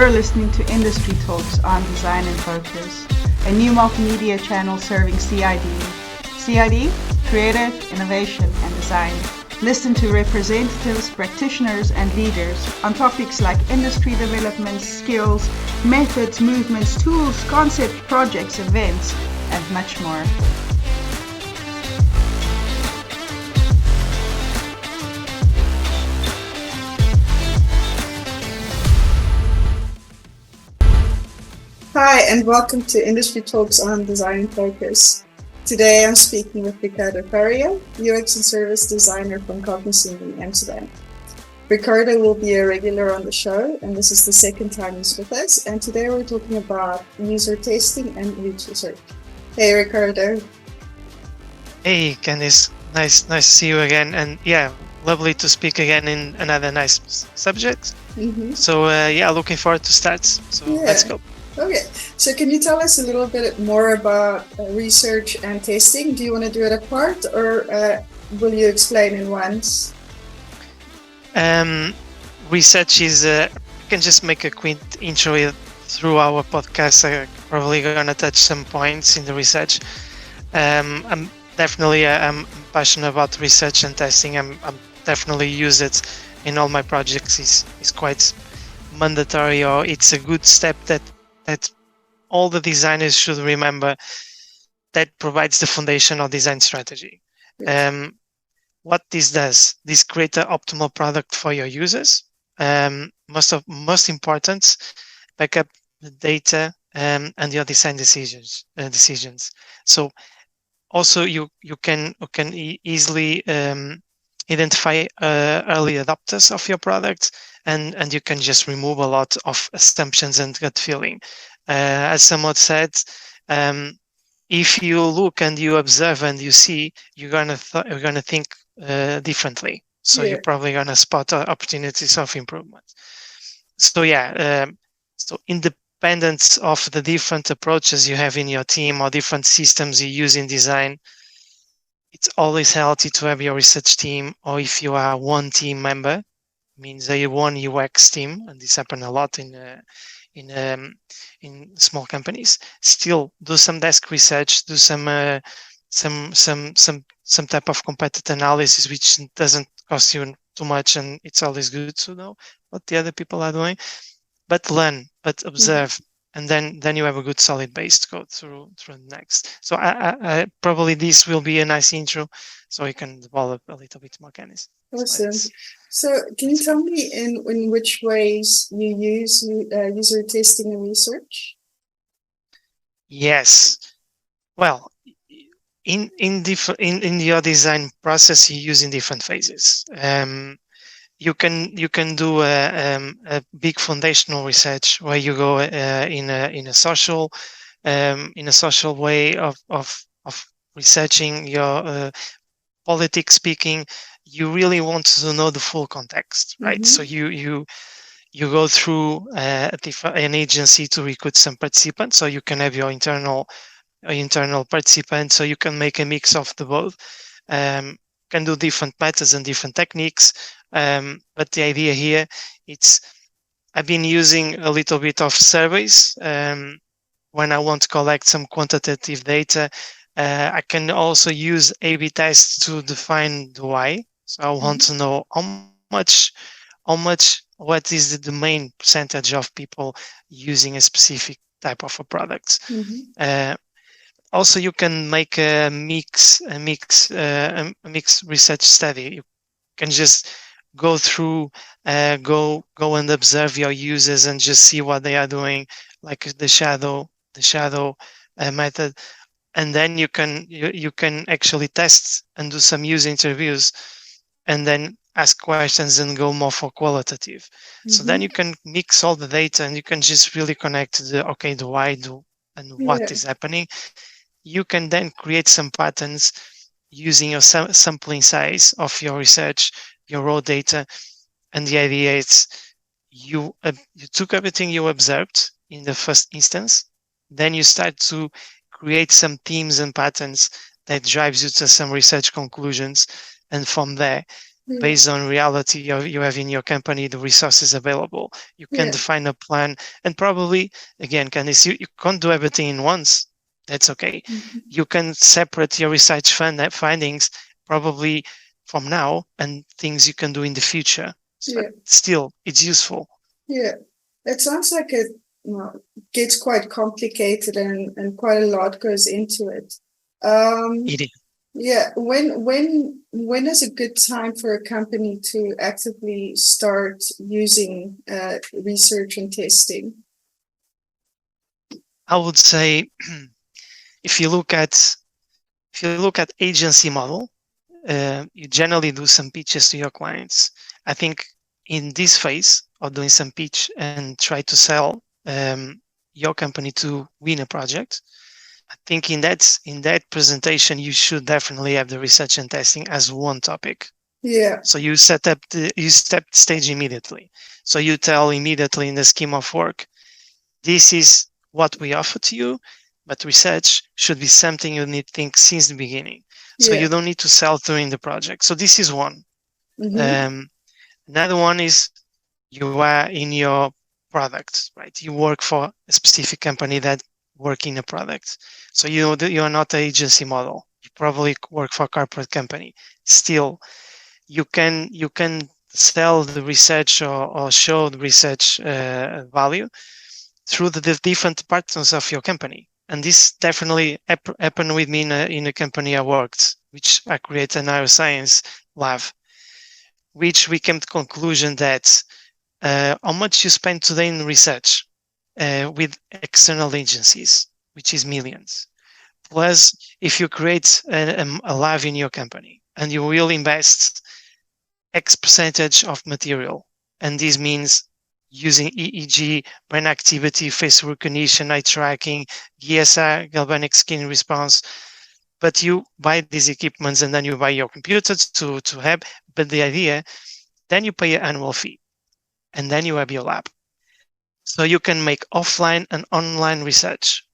You're listening to Industry Talks on Design in Focus, a new multimedia channel serving CID. CID, Creative, Innovation and Design. Listen to representatives, practitioners and leaders on topics like industry development, skills, methods, movements, tools, concepts, projects, events, and much more. Hi, and welcome to Industry Talks on Design Focus. Today I'm speaking with Ricardo Faria, UX and Service Designer from Candice in Amsterdam. Ricardo will be a regular on the show, and this is the second time he's with us. And today we're talking about user testing and UX research. Hey, Ricardo. Hey, Candice. Nice to see you again. And yeah, lovely to speak again in another nice subject. Mm-hmm. So looking forward to start. So let's go. Okay, so can you tell us a little bit more about research and testing? Do you want to do it apart, or will you explain in once? Research is, I can just make a quick intro through our podcast. I'm probably going to touch some points in the research. I'm passionate about research and testing. I'm definitely use it in all my projects. It's quite mandatory, or it's a good step that all the designers should remember, that provides the foundation of design strategy. Yes. What this does, this creates an optimal product for your users. Most important, back up the data and your design decisions. So also you can easily identify early adopters of your product, and you can just remove a lot of assumptions and gut feeling. As someone said, if you look and you observe and you see, you're gonna think differently. So you're probably gonna spot opportunities of improvement. So so independent of the different approaches you have in your team or different systems you use in design, it's always healthy to have your research team, or if you are one team member, means a one UX team, and this happens a lot in small companies. Still do some desk research, do some type of competitor analysis, which doesn't cost you too much, and it's always good to know what the other people are doing. But learn, but observe, and then you have a good solid base to go through the next. So I probably this will be a nice intro, so you can develop a little bit more, Candice. Awesome. So can you tell me in which ways you use user testing and research? Yes. Well, in your design process, you use in different phases. You can do a big foundational research where you go in a social way of researching your politics speaking. You really want to know the full context, right? Mm-hmm. So you go through an agency to recruit some participants, so you can have your internal participants, so you can make a mix of the both. Can do different methods and different techniques, but the idea here, I've been using a little bit of surveys when I want to collect some quantitative data. I can also use A/B tests to define the why. So I want to know what is the main percentage of people using a specific type of a product. Mm-hmm. Also, you can make a mix research study. You can just go through, go and observe your users and just see what they are doing, like the shadow method, and then you can actually test and do some user interviews, and then ask questions and go more for qualitative. Mm-hmm. So then you can mix all the data and you can just really connect the why and what is happening. You can then create some patterns using your sampling size of your research, your raw data. And the idea is you took everything you observed in the first instance, then you start to create some themes and patterns that drives you to some research conclusions. And from there, based on reality you have in your company, the resources available. You can define a plan, and probably, again, Candice, you can't do everything in once. That's okay. You can separate your research findings probably from now and things you can do in the future. But still, it's useful. Yeah, it sounds like it gets quite complicated and quite a lot goes into it. It is. Yeah, when is a good time for a company to actively start using research and testing? I would say if you look at agency model, you generally do some pitches to your clients. I think in this phase of doing some pitch and try to sell your company to win a project, I think in that presentation you should definitely have the research and testing as one topic. Yeah. So you set the stage immediately. So you tell immediately in the scheme of work, this is what we offer to you, but research should be something you need to think since the beginning. So you don't need to sell during the project. So this is one. Another one is you are in your product, right? You work for a specific company that work in a product. So you are not an agency model. You probably work for a corporate company. Still, you can sell the research or show the research value through the different parts of your company. And this definitely happened with me in a company I worked, which I created a neuroscience lab, which we came to the conclusion that how much you spend today in research with external agencies, which is millions. Plus, if you create a lab in your company and you will invest X percentage of material, and this means using EEG, brain activity, face recognition, eye tracking, GSR, galvanic skin response, but you buy these equipments and then you buy your computer to have, but the idea, then you pay an annual fee and then you have your lab. So you can make offline and online research.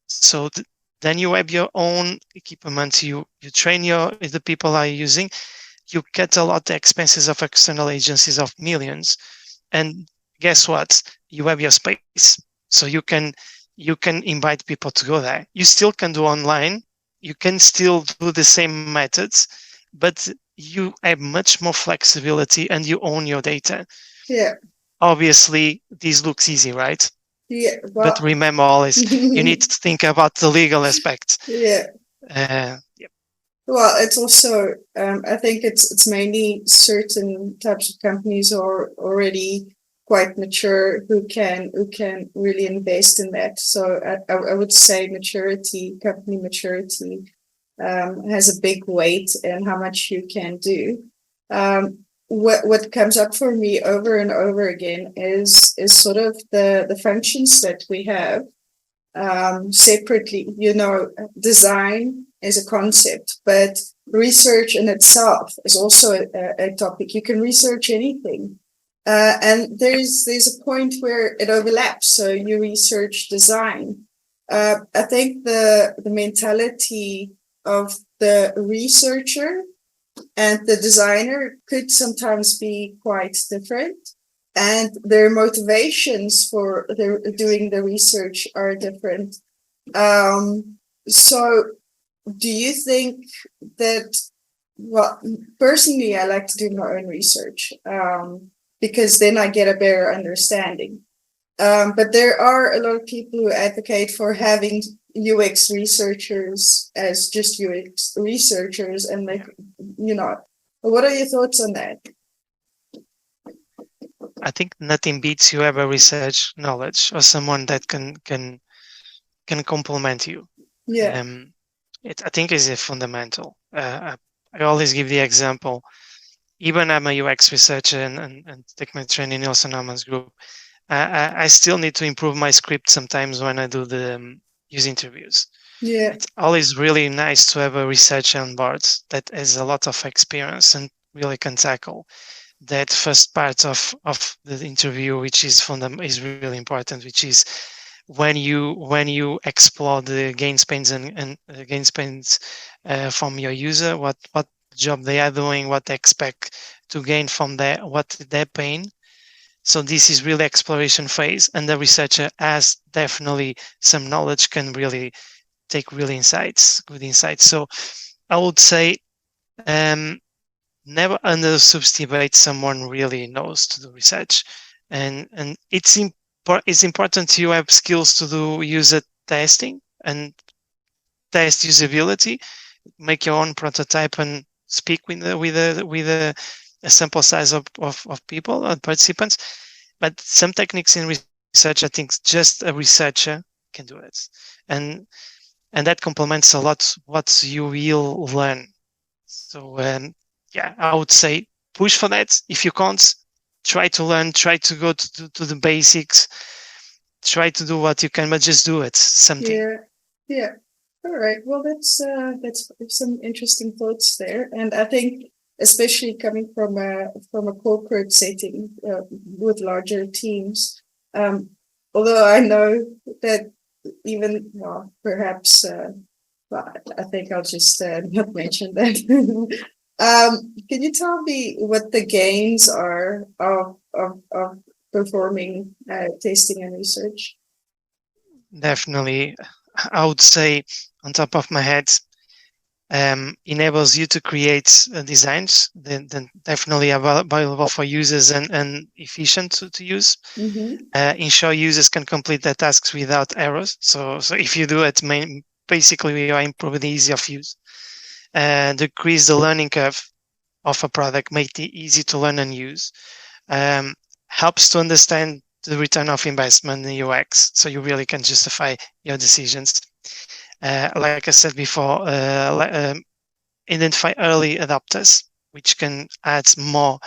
So then you have your own equipment, you train the people are using, you cut a lot the expenses of external agencies of millions, and guess what? You have your space. So you can invite people to go there. You still can do online, you can still do the same methods, but you have much more flexibility and you own your data. Yeah. Obviously, this looks easy, right? Yeah. Well, but remember always, you need to think about the legal aspect. Yeah. Well, it's also, I think it's mainly certain types of companies are already quite mature who can really invest in that. So I would say company maturity has a big weight in how much you can do. What comes up for me over and over again is sort of the functions that we have separately. Design is a concept, but research in itself is also a topic. You can research anything. And there's a point where it overlaps. So you research design. I think the mentality of the researcher and the designer could sometimes be quite different, and their motivations for doing the research are different. So do you think that, well, personally, I like to do my own research because then I get a better understanding. But there are a lot of people who advocate for having UX researchers as just UX researchers, and what are your thoughts on that? I think nothing beats you have a research knowledge or someone that can complement you. Yeah. I think is a fundamental. I always give the example. Even I'm a UX researcher and take my training in Nelson Norman's group. I still need to improve my script sometimes when I do the user interviews. Yeah. It's always really nice to have a researcher on board that has a lot of experience and really can tackle that first part of the interview, which is really important, which is when you explore the gain spends and gain spends from your user, what job they are doing, what they expect to gain from what they're paying. So this is really exploration phase, and the researcher has definitely some knowledge, can really take really good insights. So I would say never underestimate someone really knows to do research, and it's important you have skills to do user testing and test usability, make your own prototype, and speak with a sample size of people and participants. But some techniques in research, I think just a researcher can do it, and that complements a lot what you will learn. So yeah, I would say push for that. If you can't, try to learn, try to go to the basics, try to do what you can, but just do it. Something. Yeah. All right. Well, that's some interesting thoughts there, and I think especially coming from a corporate setting with larger teams. Although I know that even perhaps, I think I'll just not mention that. Can you tell me what the gains are of performing testing and research? Definitely, I would say on top of my head, enables you to create designs that definitely available for users and efficient to use. Ensure users can complete their tasks without errors. So if you do it, basically we are improving the ease of use. Decrease the learning curve of a product, make it easy to learn and use. Helps to understand the return of investment in UX, so you really can justify your decisions. Like I said before, identify early adopters, which can add more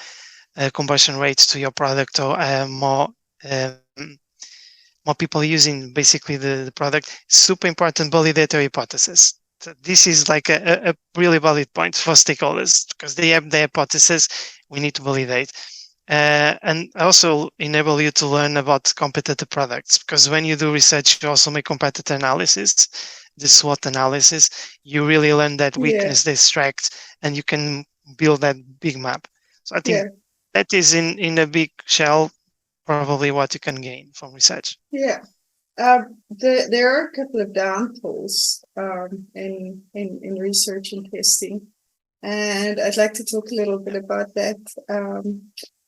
conversion rates to your product, or more people using basically the product. Super important, validate your hypothesis. So this is like a really valid point for stakeholders, because they have their hypothesis. We need to validate. And also enable you to learn about competitor products, because when you do research, you also make competitor analysis, the SWOT analysis. You really learn that weakness, the strength, and you can build that big map. So I think that is in a big shell probably what you can gain from research. Yeah. There are a couple of downfalls in research and testing, and I'd like to talk a little bit about that.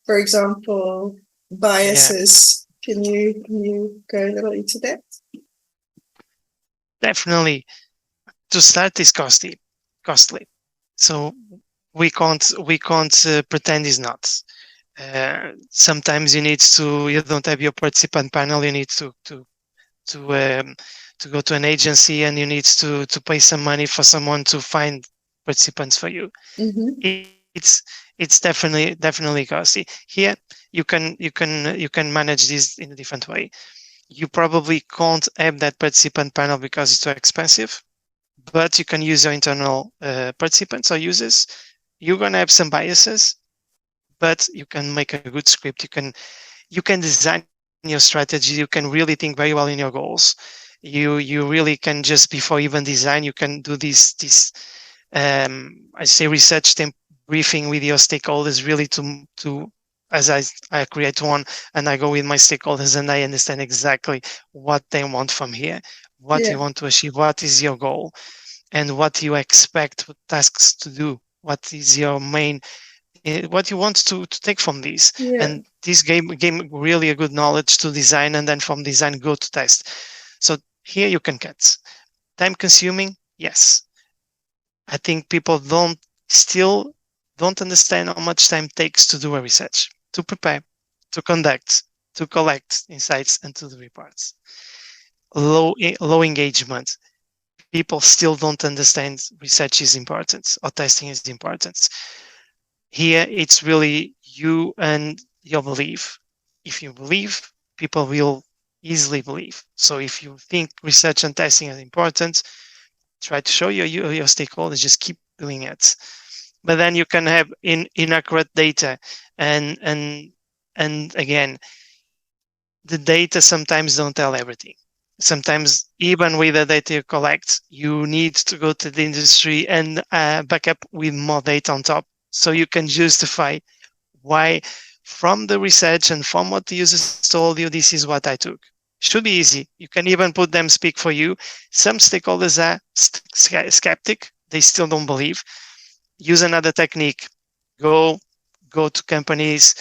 For example, biases. Can you go a little into that? Definitely. To start, is costly. So we can't pretend it's not. Sometimes you don't have your participant panel. You need to go to an agency, and you need to pay some money for someone to find participants for you. It's definitely costly. Here you can manage this in a different way. You probably can't have that participant panel because it's too expensive, but you can use your internal participants or users. You're gonna have some biases, but you can make a good script. You can design your strategy. You can really think very well in your goals. You really can, just before even design, you can do this I say research briefing with your stakeholders, really to as I create one, and I go with my stakeholders, and I understand exactly what they want from here, what you want to achieve, what is your goal, and what you expect tasks to do, what is your main, what you want to take from these. And this gave really a good knowledge to design, and then from design go to test. So here you can cut. Time consuming, yes. I think people still don't understand how much time takes to do a research, to prepare, to conduct, to collect insights, and to do reports. Low engagement. People still don't understand research is important or testing is important. Here, it's really you and your belief. If you believe, people will easily believe. So if you think research and testing is important, try to show your stakeholders, just keep doing it. But then you can have inaccurate data, and again, the data sometimes don't tell everything. sometimes even with the data you collect, you need to go to the industry and back up with more data on top, so you can justify why, from the research and from what the users told you, this is what I took. Should be easy. You can even put them speak for you. Some stakeholders are skeptic. They still don't believe. Use another technique. Go to companies,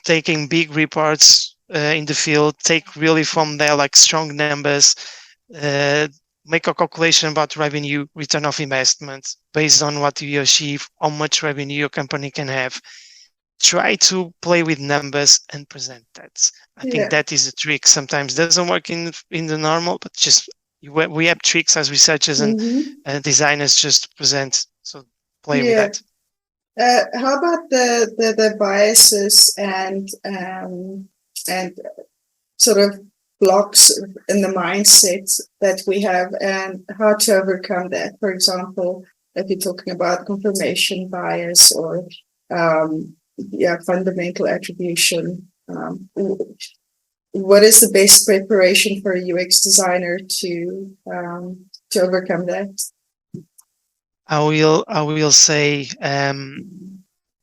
taking big reports in the field, take really from there like strong numbers, make a calculation about revenue, return of investment based on what you achieve, how much revenue your company can have. Try to play with numbers and present that. I think that is a trick. Sometimes doesn't work in the normal, but just we have tricks as researchers and designers just to present. So play with that. How about the biases and sort of blocks in the mindset that we have, and how to overcome that? For example, if you're talking about confirmation bias or fundamental attribution, what is the best preparation for a UX designer to overcome that? I will say,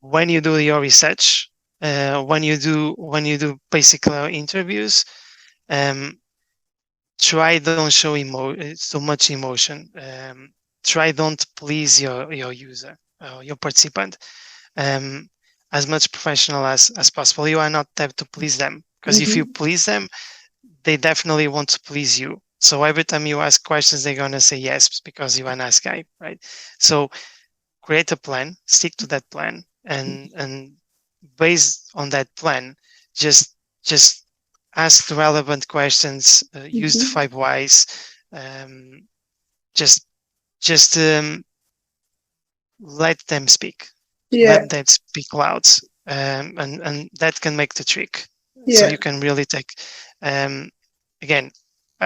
when you do your research, when you do basically interviews, try don't show so much emotion. Try don't please your user, your participant, as much professional as possible. You are not there to please them, because if you please them, they definitely want to please you. So every time you ask questions, they're gonna say yes because you're a nice guy, right? So create a plan, stick to that plan, and based on that plan, just ask the relevant questions, use the 5 whys, just let them speak. Let them speak loud, and that can make the trick. So you can really take, again,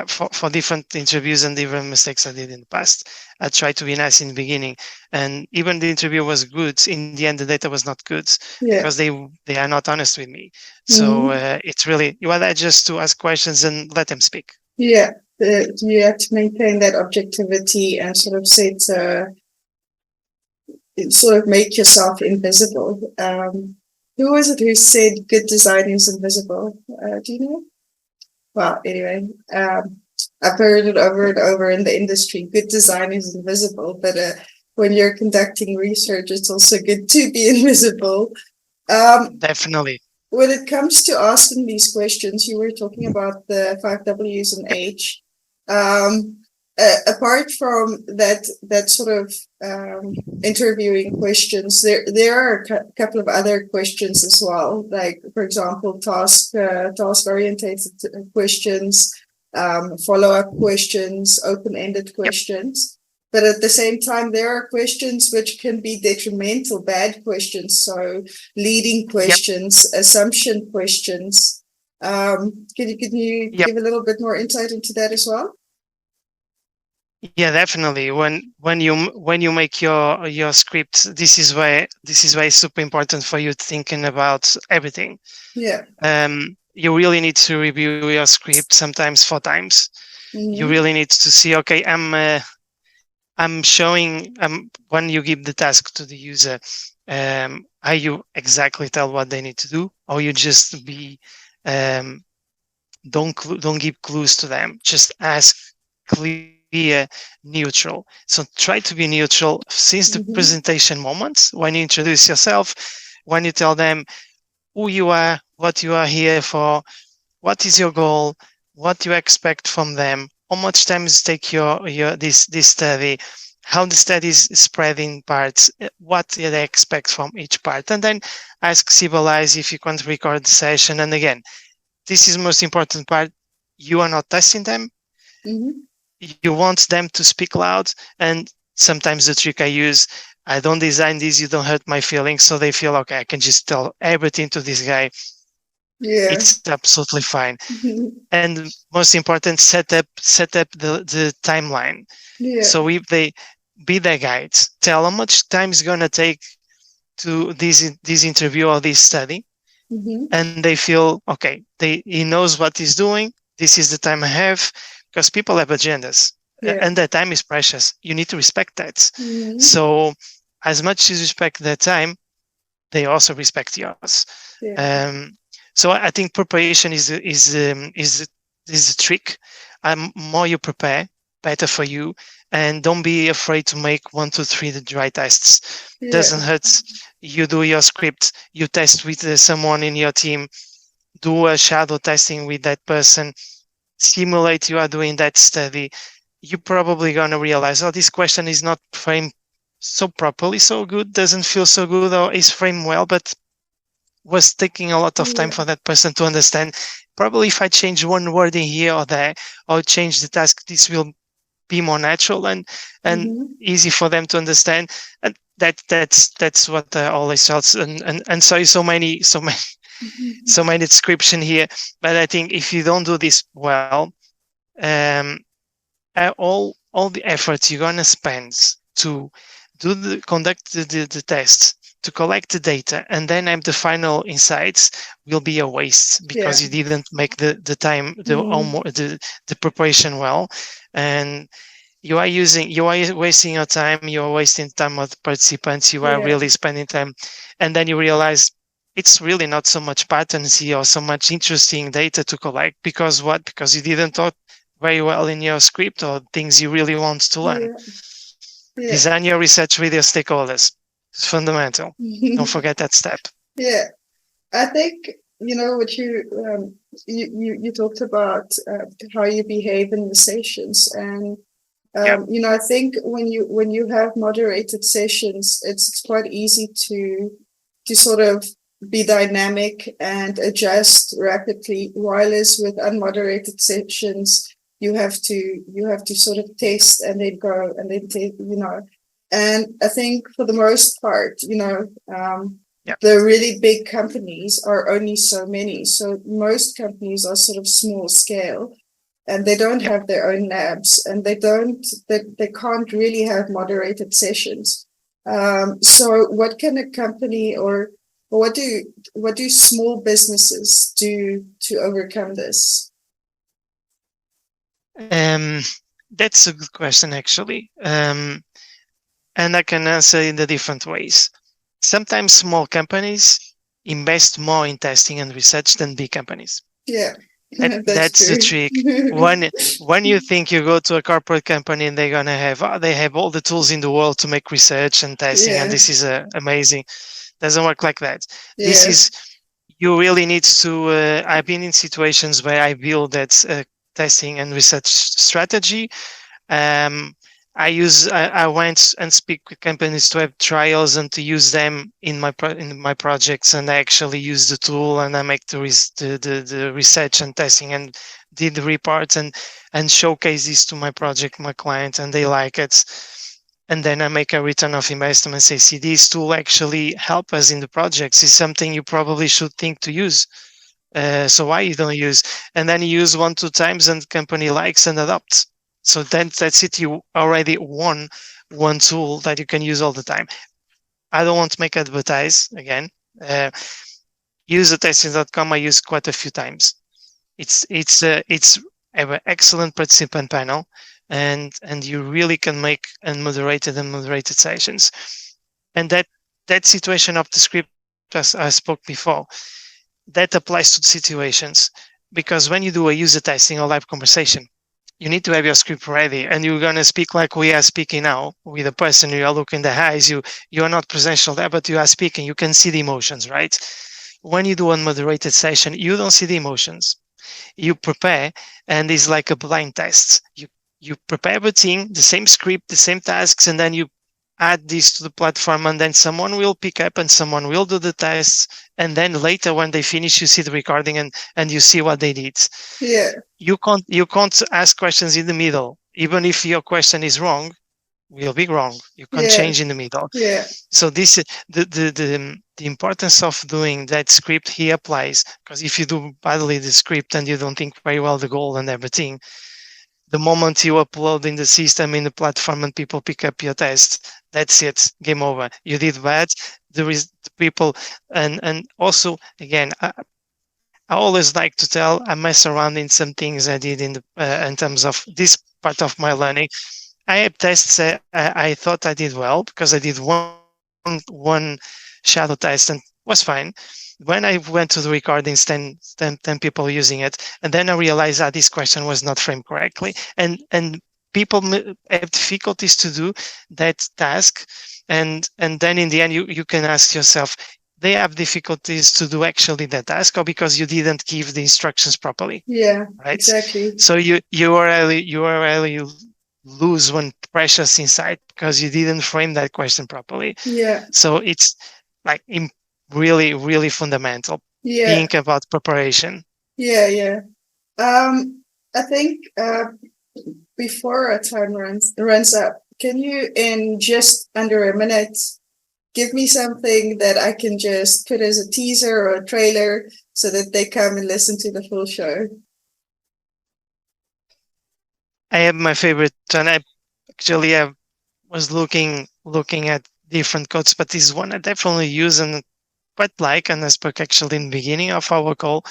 for different interviews and different mistakes I did in the past, I tried to be nice in the beginning, and even the interview was good. In the end, the data was not good because they are not honest with me. So it's really, you are there just to ask questions and let them speak. You have to maintain that objectivity and sort of make yourself invisible. Who was it who said good design is invisible? Do you know? Well, anyway, I've heard it over and over in the industry. Good design is invisible, but when you're conducting research, it's also good to be invisible. Definitely. When it comes to asking these questions, you were talking about the 5 W's and H. Apart from that sort of interviewing questions, there are a couple of other questions as well. Like, for example, task oriented questions, follow-up questions, open-ended questions. But at the same time, there are questions which can be detrimental, bad questions. So leading questions, assumption questions. Can you give a little bit more insight into that as well? Yeah, definitely. When you make your script, this is why it's super important for you thinking about everything. Yeah. You really need to review your script sometimes 4 times. You really need to see, okay, I'm showing, when you give the task to the user, how you exactly tell what they need to do, or you just don't give clues to them. Just ask clear, neutral. So try to be neutral since the presentation moments, when you introduce yourself, when you tell them who you are, what you are here for, what is your goal, what you expect from them, how much time does it take this study, how the study is spread in parts, what they expect from each part, and then ask civilize if you can't record the session. And again, this is the most important part. You are not testing them. You want them to speak loud, and sometimes the trick I use, I don't design this, you don't hurt my feelings, so they feel, okay, I can just tell everything to this guy. It's absolutely fine. And most important, set up the timeline. So if they be their guides, tell how much time is going to take to this interview or this study, and they feel, okay, he knows what he's doing. This is the time I have, because people have agendas, and that time is precious. You need to respect that. So as much as you respect their time, they also respect yours. So I think preparation is a trick. More you prepare, better for you. And don't be afraid to make 1, 2, 3 the dry tests. Doesn't hurt. You do your script, you test with someone in your team, do a shadow testing with that person, simulate you are doing that study. You're probably going to realize, oh, this question is not framed so properly, so good, doesn't feel so good, or is framed well, but was taking a lot of time for that person to understand. Probably if I change one word in here or there, or change the task, this will be more natural and easy for them to understand. And that's what I always felt. And so many description here. But I think if you don't do this well, all the efforts you're gonna spend to conduct the tests, to collect the data, and then have the final insights will be a waste, because you didn't make the time, the preparation well, and you are wasting your time. You are wasting time of the participants. You are really spending time, and then you realize it's really not so much patterns here or so much interesting data to collect, because you didn't talk very well in your script or things you really want to learn. Design your research with your stakeholders. It's fundamental. Don't forget that step. I think what you talked about how you behave in the sessions, and I think when you have moderated sessions, it's quite easy to sort of be dynamic and adjust rapidly, whereas with unmoderated sessions you have to sort of test and then go and then and I think for the most part the really big companies are only so many, so most companies are sort of small scale and they don't have their own labs, and they can't really have moderated sessions. So what can a company or what do small businesses do to overcome this? That's a good question, actually. And I can answer in the different ways. Sometimes small companies invest more in testing and research than big companies. That's the trick. When you think you go to a corporate company and they're gonna have all the tools in the world to make research and testing, and this is amazing. Doesn't work like that. This is, you really need to. I've been in situations where I build that testing and research strategy. I went and speak with companies to have trials and to use them in my projects, and I actually use the tool and I make the research and testing and did the reports and showcase this to my project, my client, and they like it. And then I make a return of investment and say, see, this tool actually help us in the projects. Is something you probably should think to use. So why you don't use? And then you use 1-2 times and company likes and adopts. So then that's it. You already won one tool that you can use all the time. I don't want to make advertise again. Usertesting.com I use quite a few times. It's an excellent participant panel, and you really can make unmoderated and moderated sessions. And that situation of the script, as I spoke before, that applies to the situations, because when you do a user testing or live conversation, you need to have your script ready, and you're going to speak like we are speaking now with a person. You are looking in the eyes. You are not presential there, but you are speaking. You can see the emotions, right? When you do a moderated session, you don't see the emotions. You prepare, and it's like a blind test. You prepare everything, the same script, the same tasks, and then you add this to the platform, and then someone will pick up and someone will do the tests, and then later when they finish, you see the recording and you see what they did. You can't ask questions in the middle. Even if your question is wrong, will be wrong. You can't change in the middle. So this the importance of doing that script here applies, because if you do badly the script and you don't think very well the goal and everything, the moment you upload in the system, in the platform, and people pick up your test, that's it, game over. You did bad. There is the people, and also again, I always like to tell I mess around in some things I did in terms of this part of my learning. I have tests I thought I did well because I did one shadow test and was fine. When I went to the recordings, 10 people using it, and then I realized that this question was not framed correctly, and people have difficulties to do that task, and then in the end you can ask yourself, they have difficulties to do actually that task, or because you didn't give the instructions properly. Yeah, right? exactly. So you already lose one precious insight because you didn't frame that question properly. Yeah, So it's like really, really fundamental. yeah, Think about preparation. yeah. I think before our time runs up, can you, in just under a minute, give me something that I can just put as a teaser or a trailer so that they come and listen to the full show? I have my favorite one. I actually was looking at different codes, but this one I definitely use and quite like. And I spoke actually in the beginning of our call.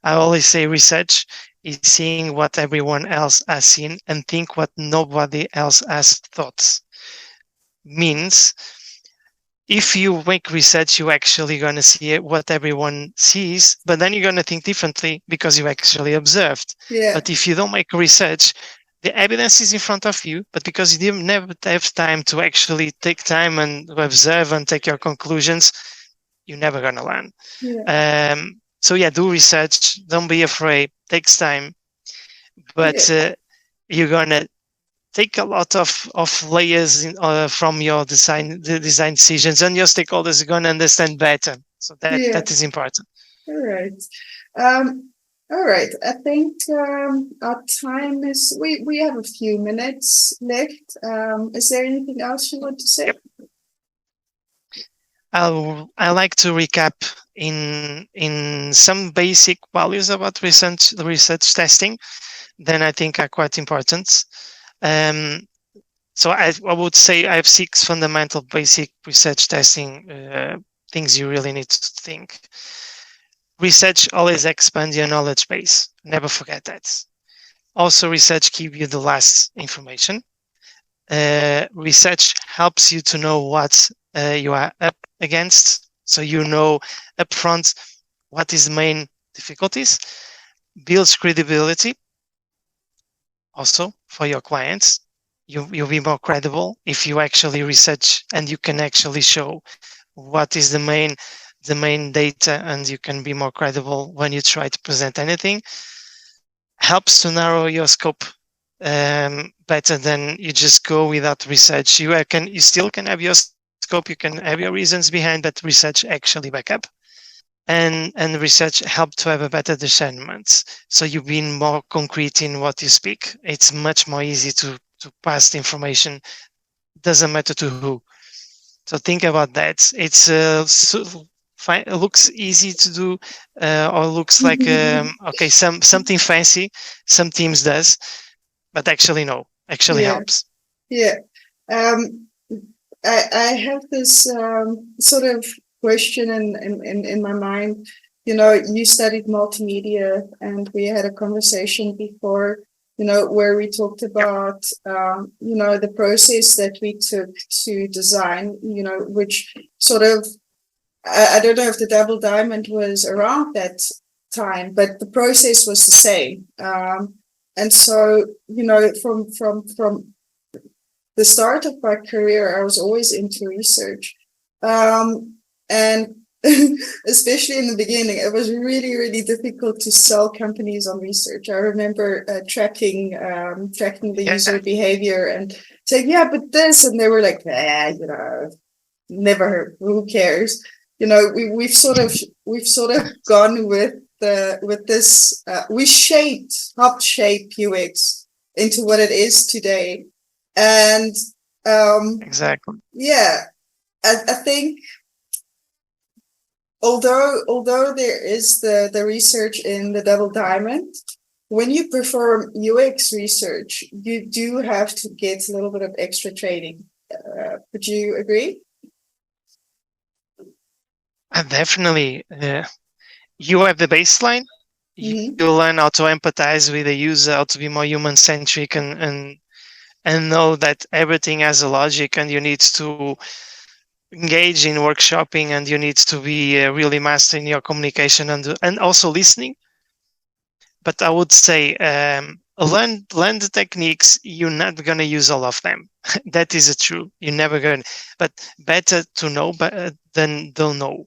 I always say research is seeing what everyone else has seen and think what nobody else has thought. Means if you make research, you're actually going to see what everyone sees, but then you're going to think differently because you actually observed. Yeah, But if you don't make research, the evidence is in front of you, but because you didn't never have time to actually take time and observe and take your conclusions, you're never going to learn. yeah, So yeah, do research. Don't be afraid. Takes time, but yeah, you're going to take a lot of layers from your design decisions, and your stakeholders are going to understand better. So yeah. that is important. All right. All right. I think our time is, we have a few minutes left. Is there anything else you want to say? Yep. I like to recap in some basic values about research testing. Then I think are quite important. So I would say I have 6 fundamental basic research testing things you really need to think. Research always expands your knowledge base. Never forget that. Also, research gives you the last information. Research helps you to know what you are up against. So you know upfront what is the main difficulties. Builds credibility also for your clients. You'll be more credible if you actually research and you can actually show what is the main data, and you can be more credible when you try to present anything. Helps to narrow your scope better than you just go without research. You still can have your scope, you can have your reasons behind, but research actually back up. And research help to have a better discernment. So you've been more concrete in what you speak. It's much more easy to pass the information. Doesn't matter to who. So think about that. It's it looks easy to do, or looks like okay, something fancy. Some teams does, but actually no, actually Yeah. helps. Yeah. I have this sort of question in my mind. You know, you studied multimedia, and we had a conversation before, you know, where we talked about, you know, the process that we took to design, you know, which sort of, I don't know if the double diamond was around that time, but the process was the same. And so, you know, from the start of my career, I was always into research. And especially in the beginning, it was really, really difficult to sell companies on research. I remember tracking the user behavior and saying, yeah, but this, and they were like, you know, never heard, who cares? You know, we've sort of gone with this. We helped shape UX into what it is today, and Exactly. yeah, I think although there is the research in the double diamond, when you perform UX research, you do have to get a little bit of extra training. Would you agree? Definitely. You have the baseline. You learn how to empathize with the user, how to be more human-centric, and know that everything has a logic, and you need to engage in workshopping, and you need to be really mastering your communication and also listening. But I would say learn the techniques. You're not going to use all of them. That is true. You're never going. But better to know than don't know.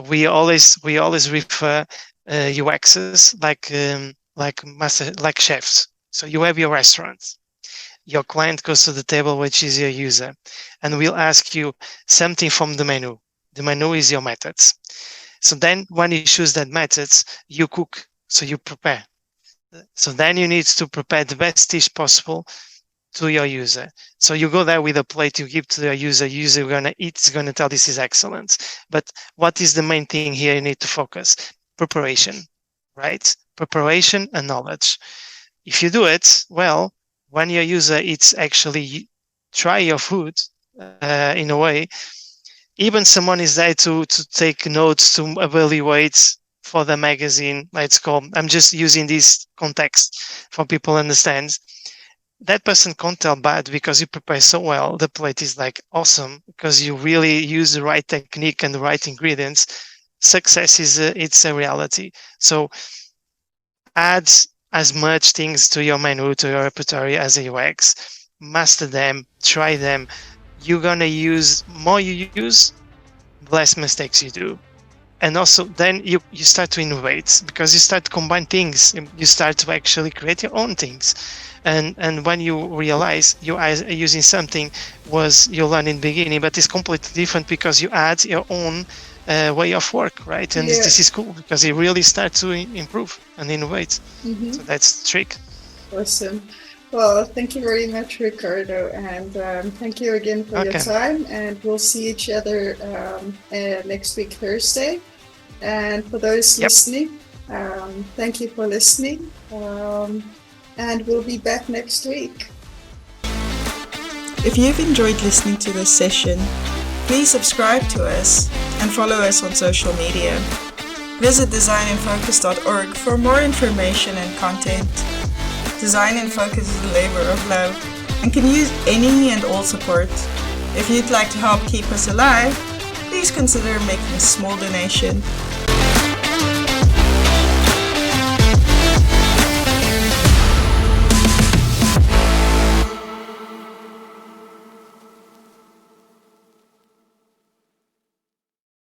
We always refer UXs like chefs. So you have your restaurant. Your client goes to the table, which is your user, and we'll ask you something from the menu. The menu is your methods. So then when you choose that methods, you cook. So you prepare. So then you need to prepare the best dish possible to your user. So you go there with a plate, you give to the user going to eat, is going to tell this is excellent. But what is the main thing here you need to focus? Preparation, right? Preparation and knowledge. If you do it well, when your user eats, actually try your food in a way, even someone is there to take notes, to evaluate for the magazine, let's call. I'm just using this context for people to understand. That person can't tell bad because you prepare so well. The plate is like awesome because you really use the right technique and the right ingredients. Success is it's a reality. So add as much things to your menu, to your repertoire as a UX. Master them, try them. You're gonna use more. You use, less mistakes you do. And also then you start to innovate because you start to combine things. You start to actually create your own things. And when you realize you are using something was you learned in the beginning, but it's completely different because you add your own way of work, right? And this is cool because you really start to improve and innovate. So that's the trick. Awesome. Well, thank you very much, Ricardo, and thank you again for your time. And we'll see each other next week, Thursday. And for those listening, thank you for listening. And we'll be back next week. If you've enjoyed listening to this session, please subscribe to us and follow us on social media. Visit designinfocus.org for more information and content. Design in Focus is a labor of love and can use any and all support. If you'd like to help keep us alive, please consider making a small donation.